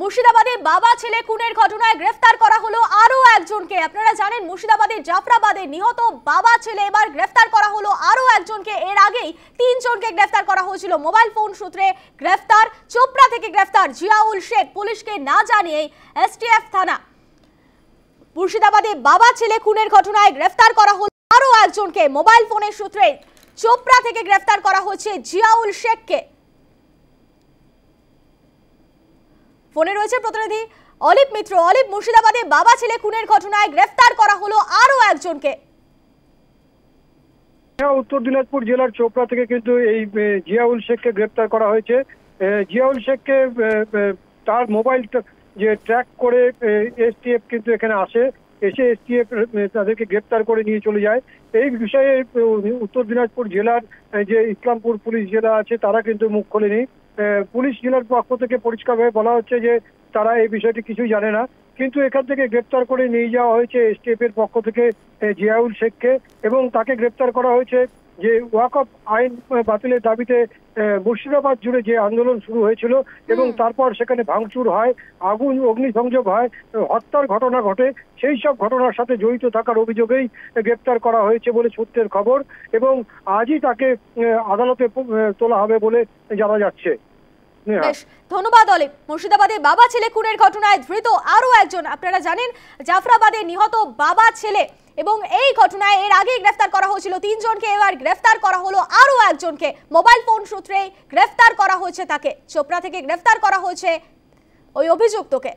মুর্শিদাবাদে বাবা ছেলে খুনের ঘটনায় গ্রেফতার করা হলো আরো একজনকে। আপনারা জানেন মুর্শিদাবাদের জাফরাবাদে নিহত বাবা ছেলে এবার গ্রেফতার করা হলো আরো একজনকে। এর আগেই তিনজনকে গ্রেফতার করা হয়েছিল। মোবাইল ফোন সূত্রে গ্রেফতার, চোপড়া থেকে গ্রেফতার জিয়াউল শেখ, পুলিশকে না জানিয়ে এসটিএফ থানা। মুর্শিদাবাদে বাবা ছেলে খুনের ঘটনায় গ্রেফতার করা হলো আরো একজনকে। মোবাইল ফোনের সূত্রে চোপড়া থেকে গ্রেফতার করা হচ্ছে জিয়াউল শেখকে। ফোনে রয়েছে প্রতিনিধি অলিপ মিত্র। অলিপ, মুর্শিদাবাদে বাবা ছেলে খুনের ঘটনায় গ্রেফতার করা হলো আরো একজনকে। উত্তর দিনাজপুর জেলার চোপড়া থেকে কিন্তু এই জিয়াউল শেখকে গ্রেফতার করা হয়েছে। জিয়াউল শেখকে তার মোবাইল যে ট্র্যাক করে এসটিএফ কিন্তু এখানে আসে, এসে এসটিএফ তাদেরকে গ্রেফতার করে নিয়ে চলে যায়। এই বিষয়ে উত্তর দিনাজপুর জেলার যে ইসলামপুর পুলিশ জেলা আছে তারা কিন্তু মুখ খোলেনি। পুলিশ জেলার পক্ষ থেকে পরিষ্কারভাবে বলা হচ্ছে যে তারা এই বিষয়টি কিছুই জানে না, কিন্তু এখান থেকে গ্রেপ্তার করে নিয়ে যাওয়া হয়েছে এসটিএফ এর পক্ষ থেকে জিয়াউল শেখকে, এবং তাকে গ্রেপ্তার করা হয়েছে যে ওয়াকফ আইন বাতিলের দাবিতে মুর্শিদাবাদ জুড়ে যে আন্দোলন শুরু হয়েছিল এবং তারপর সেখানে ভাঙচুর হয়, আগুন অগ্নিসংযোগ হয়, হত্যার ঘটনা ঘটে, সেই সব ঘটনার সাথে জড়িত থাকার অভিযোগেই গ্রেপ্তার করা হয়েছে বলে সূত্রের খবর, এবং আজই তাকে আদালতে তোলা হবে বলে জানা যাচ্ছে। বেশ, ধন্যবাদ অলিপ। মুর্শিদাবাদে বাবা ছেলে খুনের ঘটনায় ধৃত আরো একজন। আপনারা জানেন জাফরাবাদে নিহত বাবা ছেলে, এবং এই ঘটনায় এর আগে গ্রেফতার করা হয়েছিল তিনজনকে, এবার গ্রেফতার করা হলো আরো একজনকে। মোবাইল ফোন সূত্রে গ্রেফতার করা হয়েছে তাকে। চোপড়া থেকে গ্রেফতার করা হয়েছে ওই অভিযুক্তকে।